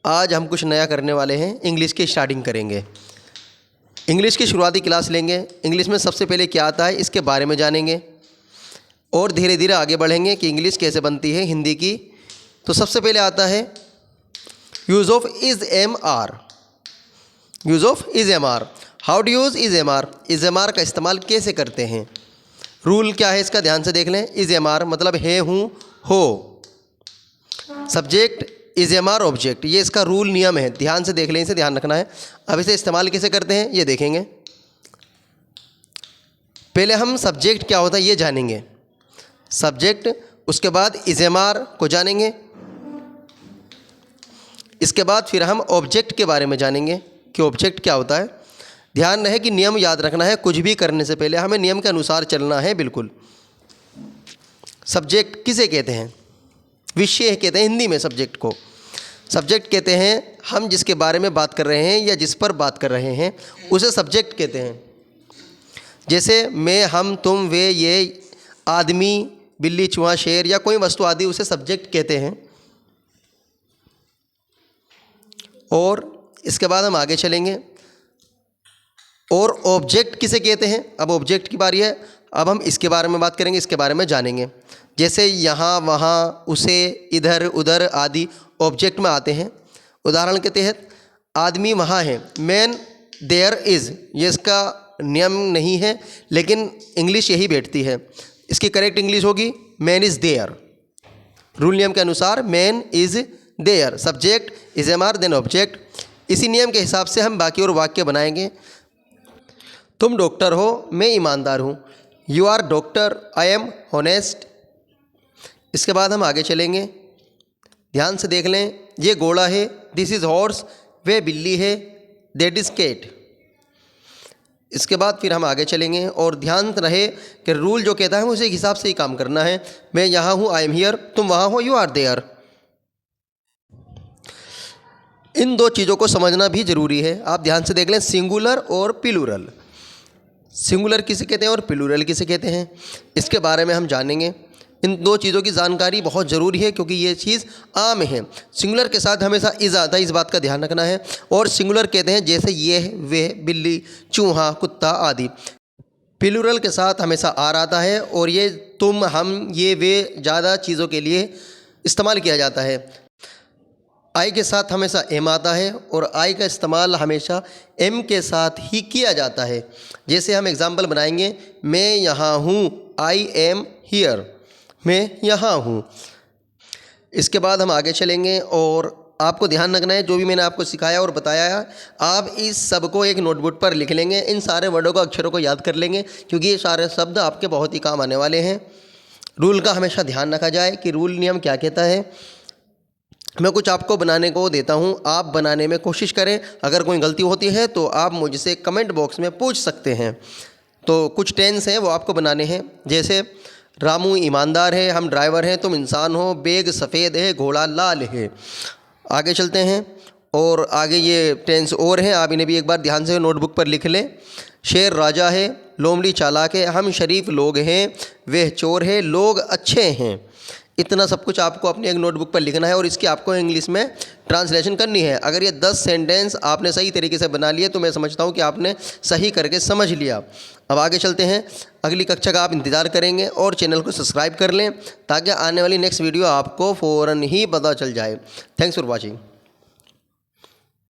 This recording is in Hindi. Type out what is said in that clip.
आज हम कुछ नया करने वाले हैं, इंग्लिश की स्टार्टिंग करेंगे। इंग्लिश की शुरुआती क्लास लेंगे। इंग्लिश में सबसे पहले क्या आता है इसके बारे में जानेंगे और धीरे धीरे आगे बढ़ेंगे कि इंग्लिश कैसे बनती है हिंदी की। तो सबसे पहले आता है use of is am are. Use of is am are, how to use is am are. Is am are का इस्तेमाल कैसे करते हैं, रूल क्या है इसका ध्यान से देख लें। इज़ एम आर मतलब है, हूँ, हो। Subject is am are object, ये इसका रूल नियम है, ध्यान से देख लें, इसे ध्यान रखना है। अब इसे इस्तेमाल कैसे करते हैं ये देखेंगे। पहले हम सब्जेक्ट क्या होता है ये जानेंगे, सब्जेक्ट, उसके बाद इज़ एम आर को जानेंगे। इसके बाद फिर हम ऑब्जेक्ट के बारे में जानेंगे कि ऑब्जेक्ट क्या होता है। ध्यान रहे कि नियम याद रखना है, कुछ भी करने से पहले हमें नियम के अनुसार चलना है बिल्कुल। सब्जेक्ट किसे कहते हैं, विषय कहते हैं हिंदी में सब्जेक्ट को। सब्जेक्ट कहते हैं हम जिसके बारे में बात कर रहे हैं या जिस पर बात कर रहे हैं उसे सब्जेक्ट कहते हैं। जैसे मैं, हम, तुम, वे, ये, आदमी, बिल्ली, चूहा, शेर या कोई वस्तु आदि उसे सब्जेक्ट कहते हैं। और इसके बाद हम आगे चलेंगे। और ऑब्जेक्ट किसे कहते हैं, अब ऑब्जेक्ट की बारी है। अब हम इसके बारे में बात करेंगे, इसके बारे में जानेंगे। जैसे यहाँ, वहाँ, उसे, इधर, उधर आदि ऑब्जेक्ट में आते हैं। उदाहरण के तहत आदमी वहाँ है, मैन देयर इज़, ये इसका नियम नहीं है लेकिन इंग्लिश यही बैठती है। इसकी करेक्ट इंग्लिश होगी मैन इज़ देयर। रूल नियम के अनुसार man is there, subject is am are then object. इसी नियम के हिसाब से हम बाकी और वाक्य बनाएंगे। तुम डॉक्टर हो, मैं ईमानदार हूँ। You are doctor, I am honest. इसके बाद हम आगे चलेंगे, ध्यान से देख लें। ये घोड़ा है, दिस इज़ हॉर्स, वे बिल्ली है, दैट इज़ कैट। इसके बाद फिर हम आगे चलेंगे और ध्यान रहे कि रूल जो कहता है उसी हिसाब से ही काम करना है। मैं यहाँ हूँ, आई एम हियर, तुम वहाँ हो, यू आर देयर। इन दो चीज़ों को समझना भी ज़रूरी है, आप ध्यान से देख लें, सिंगुलर और प्लूरल। सिंगुलर किसे कहते हैं और प्लूरल किसे कहते हैं, इसके बारे में हम जानेंगे। इन दो चीज़ों की जानकारी बहुत ज़रूरी है क्योंकि ये चीज़ आम है। सिंगुलर के साथ हमेशा इज़ आता है, इस बात का ध्यान रखना है। और सिंगुलर कहते हैं जैसे ये, वे, बिल्ली, चूहा, कुत्ता आदि। प्लूरल के साथ हमेशा आर आता है और ये तुम, हम, ये, वे ज़्यादा चीज़ों के लिए इस्तेमाल किया जाता है। आई के साथ हमेशा एम आता है और आई का इस्तेमाल हमेशा एम के साथ ही किया जाता है। जैसे हम एग्जाम्पल बनाएंगे, मैं यहाँ हूँ, आई एम हियर, मैं यहाँ हूँ। इसके बाद हम आगे चलेंगे और आपको ध्यान रखना है जो भी मैंने आपको सिखाया और बताया है, आप इस सब को एक नोटबुक पर लिख लेंगे। इन सारे वर्डों को, अक्षरों को याद कर लेंगे क्योंकि ये सारे शब्द आपके बहुत ही काम आने वाले हैं। रूल का हमेशा ध्यान रखा जाए कि रूल नियम क्या कहता है। मैं कुछ आपको बनाने को देता हूं, आप बनाने में कोशिश करें। अगर कोई गलती होती है तो आप मुझसे कमेंट बॉक्स में पूछ सकते हैं। तो कुछ टेंस हैं वो आपको बनाने हैं, जैसे रामू ईमानदार है, हम ड्राइवर हैं, तुम इंसान हो, बैग सफ़ेद है, घोड़ा लाल है। आगे चलते हैं और आगे ये टेंस और हैं, आप इन्हें भी एक बार ध्यान से नोटबुक पर लिख लें। शेर राजा है, लोमड़ी चालाक है, हम शरीफ लोग हैं, वह चोर है, लोग अच्छे हैं। इतना सब कुछ आपको अपनी एक नोटबुक पर लिखना है और इसकी आपको इंग्लिश में ट्रांसलेशन करनी है। अगर ये 10 सेंटेंस आपने सही तरीके से बना लिए तो मैं समझता हूँ कि आपने सही करके समझ लिया। अब आगे चलते हैं, अगली कक्षा का आप इंतज़ार करेंगे और चैनल को सब्सक्राइब कर लें ताकि आने वाली नेक्स्ट वीडियो आपको फ़ौरन ही पता चल जाए। Thanks for watching.